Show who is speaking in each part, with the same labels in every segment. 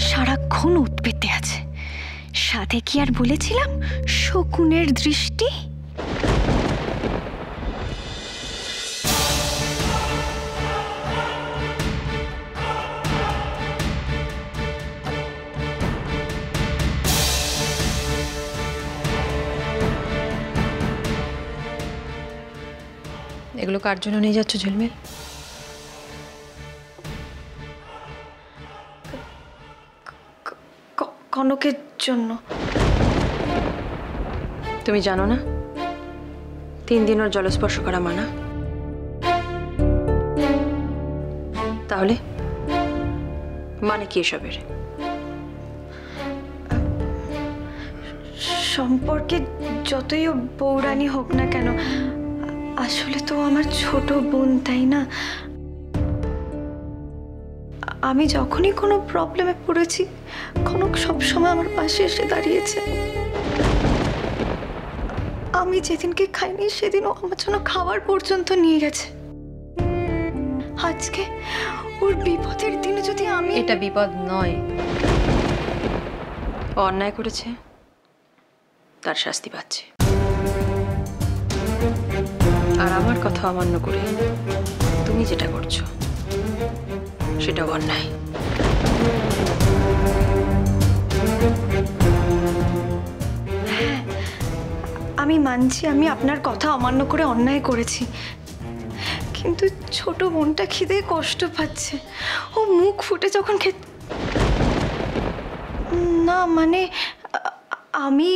Speaker 1: সারাক্ষণ উৎপেতে আছে। সাথে কি আর বলেছিলাম শকুনের দৃষ্টি?
Speaker 2: এগুলো কার জন্য নিয়ে যাচ্ছ ঝিলমিল?
Speaker 1: কনকের জন্য।
Speaker 2: তুমি জানো না 3 দিন ওর জলস্পর্শ করা মানা? তাহলে মানে কি এসবের?
Speaker 1: সম্পর্কে যতই বৌরানী হোক না কেন, আসলে তো আমার ছোট বোন, তাই না? আমি যখনই কোনো প্রবলেমে পড়েছি কনক সবসময় আমার পাশে এসে দাঁড়িয়েছে। আমি যেদিনকে খাইনি সেদিনও আমার জন্য খাবার পর্যন্ত নিয়ে গেছে। আজকে ওর বিপদের দিনে যদি আমি...
Speaker 2: এটা বিপদ নয়, ও অন্যায় করেছে, তার শাস্তি পাচ্ছে। আর আমার কথা অমান্য করে তুমি যেটা করছো সেটাও অন্যায়।
Speaker 1: হ্যাঁ, আমি মানছি আমি আপনার কথা অমান্য করে অন্যায় করেছি, কিন্তু ছোট বোনটা খিদে কষ্ট পাচ্ছে। ও মুখ ফুটে যখন না মানে আমি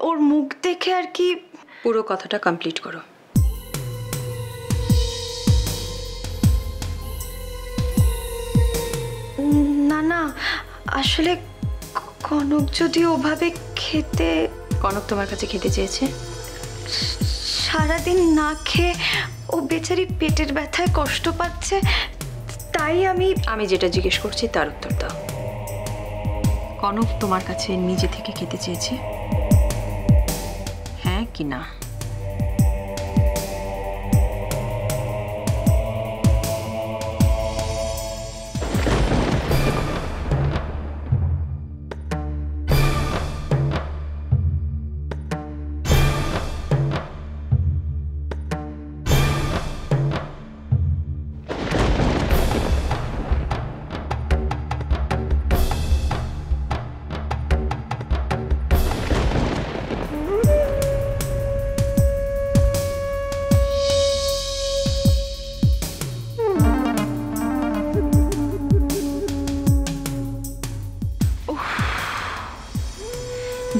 Speaker 1: ওর মুখ দেখে আর কি।
Speaker 2: পুরো কথাটা কমপ্লিট করো।
Speaker 1: না না, আসলে কনক যদি ওভাবে খেতে...
Speaker 2: কনক তোমার কাছে খেতে চেয়েছে?
Speaker 1: সারাদিন না খেয়ে ও বেচারি পেটের ব্যথায় কষ্ট পাচ্ছে, তাই আমি
Speaker 2: যেটা জিজ্ঞেস করছি তার উত্তর দাও। কনক তোমার কাছে নিজে থেকে খেতে চেয়েছে, হ্যাঁ কি না?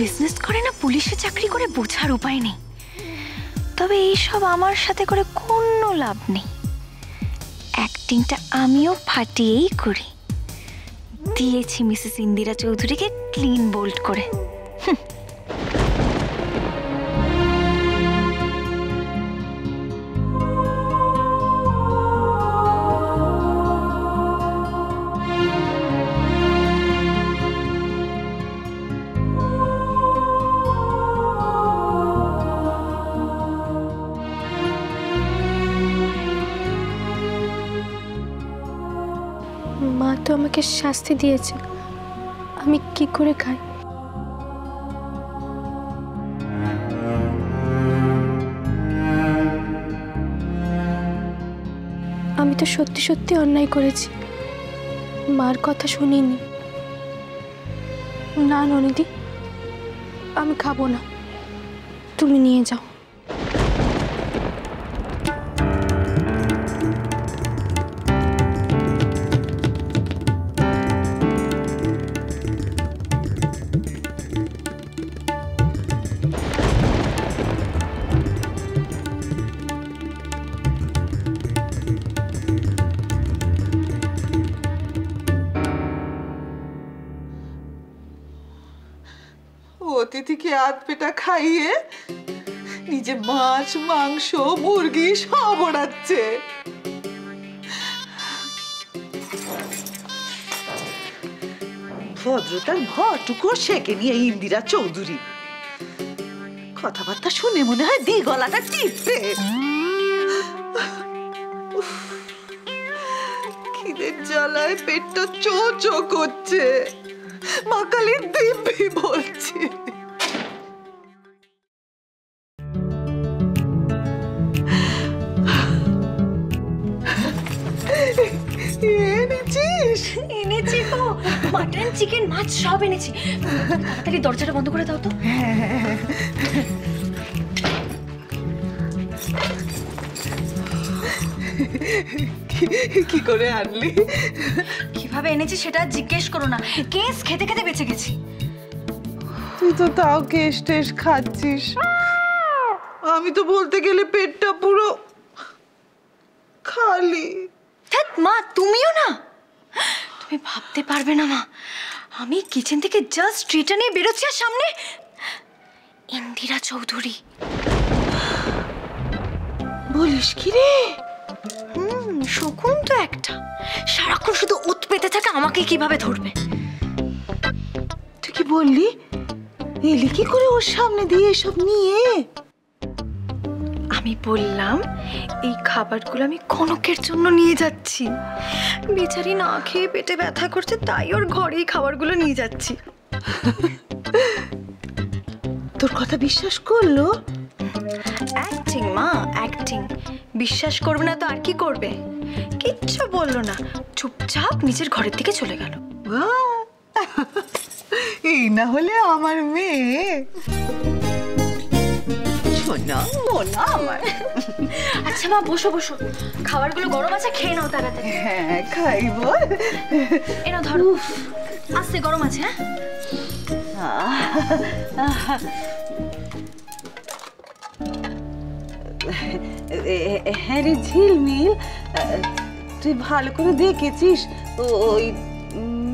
Speaker 1: বিজনেস করে না পুলিশে চাকরি করে বোঝার উপায় নেই, তবে এইসব আমার সাথে করে কোনো লাভ নেই। অ্যাক্টিংটা আমিও ফাটিয়েই করি। দিয়েছি মিসেস ইন্দিরা চৌধুরীকে ক্লিন বোল্ড করে।
Speaker 3: মা তো আমাকে শাস্তি দিয়েছে, আমি কি করে খাই? আমি তো সত্যি সত্যি অন্যায় করেছি, মার কথা শুনিনি। না ননিদি, আমি খাবো না, তুমি নিয়ে যাও।
Speaker 4: অতিথিকে আধ পেটা খাইয়ে নিজে মাছ মাংস মুরগি সব ওড়াচ্ছে। ভদ্রতার ঘরটুকু সেকে নিয়ে ইন্দিরা চৌধুরী কথাবার্তা শুনে মনে হয় দি গলাটা টিপে। খিদের জ্বালা জ্বালায় পেটটা চো চো করছে। মা কালী দিব্যি বলছি। এনেছিস?
Speaker 1: এনেছি গো, মাটন চিকেন মাছ সব এনেছি। তাড়াতাড়ি দরজাটা বন্ধ করে দাও তো।
Speaker 4: কি করে আনলি?
Speaker 1: কিভাবে এনেছি সেটা জিজ্ঞেস করো না, কেস খেতে খেতে বেঁচে গেছি।
Speaker 4: তুই তো তাও কেশ টেস খাচ্ছিস, আমি তো বলতে গেলে পেটটা পুরো খালি।
Speaker 1: ধ্যাৎ মা, তুমিও না, তুমি ভাবতে পারবে না মা, আমি কিচেন থেকে জাস্ট ট্রিটা নিয়ে বেরোচ্ছি আর সামনে ইন্দিরা চৌধুরী।
Speaker 4: বলিস কি রে?
Speaker 1: শকুন তো একটা, সারাক্ষণ শুধু ওত পেতে থাকে আমাকে কিভাবে ধরবে।
Speaker 4: তুই কি বললি? এলি কি করে ওর সামনে দিয়ে এসব নিয়ে?
Speaker 1: আমি বললাম এই খাবারগুলো আমি কনকের জন্য নিয়ে যাচ্ছি, বেচারি না খেয়ে পেটে ব্যথা করছে, তাই ওর ঘরেই খাবারগুলো নিয়ে যাচ্ছি।
Speaker 4: তোর কথা বিশ্বাস করলো?
Speaker 1: অ্যাক্টিং মা, অ্যাক্টিং। বিশ্বাস করবে না তো আর কি করবে? কিচ্ছু বললো না, চুপচাপ নিজের ঘরের দিকে চলে গেল।
Speaker 4: এই না হলে আমার মেয়ে। শোনা মোনা আমার।
Speaker 1: আচ্ছা মা, বসো বসো, খাবারগুলো গরম আছে, খেয়ে নাও তাড়াতাড়ি।
Speaker 4: হ্যাঁ খাইব।
Speaker 1: এ নাও ধরো, আস্তে গরম আছে।
Speaker 4: হ্যাঁ রে ঝিলমিল, তুই ভালো করে দেখেছিস ওই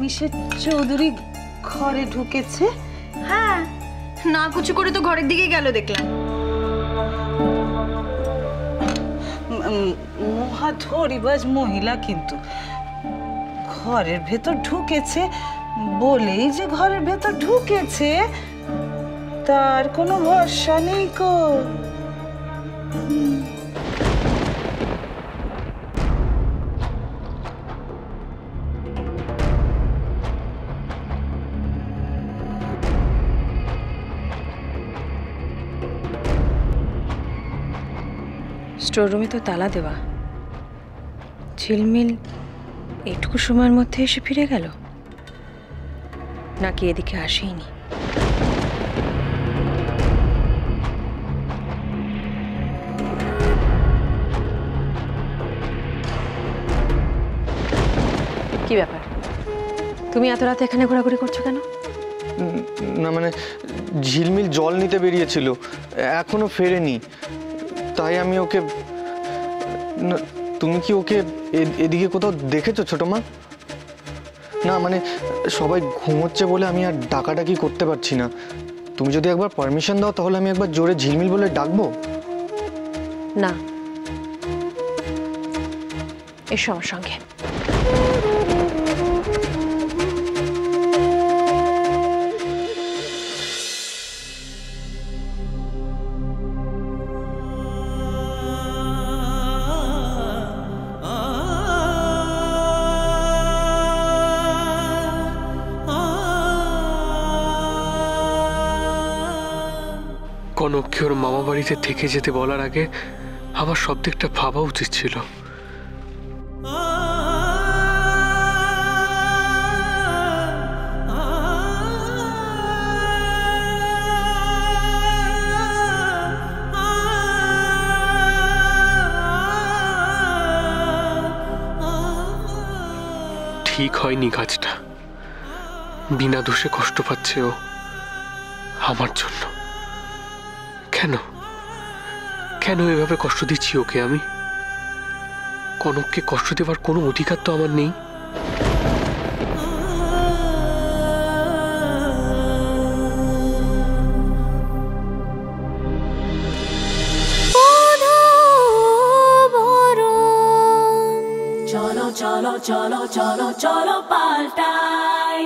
Speaker 4: মিসেস চৌধুরী ঘরে ঢুকেছে?
Speaker 1: হ্যাঁ, না কুচু করে তো ঘরের দিকে গেল দেখলাম।
Speaker 4: মহাধরিবাজ মহিলা, কিন্তু ঘরের ভেতর ঢুকেছে বলেই যে ঘরের ভেতর ঢুকেছে তার কোনো ভরসা নেই কো।
Speaker 2: স্টোররুমে তো তালা দেওয়া, ঝিলমিল এইটুকু সময়ের মধ্যে এসে ফিরে গেল, নাকি এদিকে আসেইনি? কি ব্যাপার, তুমি এত রাতে এখানে ঘোরাঘুরি করছো কেন?
Speaker 5: না মানে ঝিলমিল জল নিতে বেরিয়েছিল, এখনো ফেরেনি, তাই আমি ওকে। তুমি কি ওকে এদিকে কোথাও দেখেছো ছোট মা? না মানে সবাই ঘুমোচ্ছে বলে আমি আর ডাকাডাকি করতে পারছি না। তুমি যদি একবার পারমিশন দাও তাহলে আমি একবার জোরে ঝিলমিল বলে ডাকবো।
Speaker 2: না, এসো আমার সঙ্গে।
Speaker 6: কনককে ওর মামা বাড়িতে থেকে যেতে বলার আগে আমার সব দিকটা ভাবা উচিত ছিল। ঠিক হয়নি কাজটা, বিনা দোষে কষ্ট পাচ্ছে ও আমার জন্য। কেন কেন এভাবে কষ্ট দিচ্ছি ওকে আমি? কনককে কষ্ট দেওয়ার কোনো অধিকার তো আমার নেই।
Speaker 7: চলো চলো চলো চলো চলো পাল্টাই।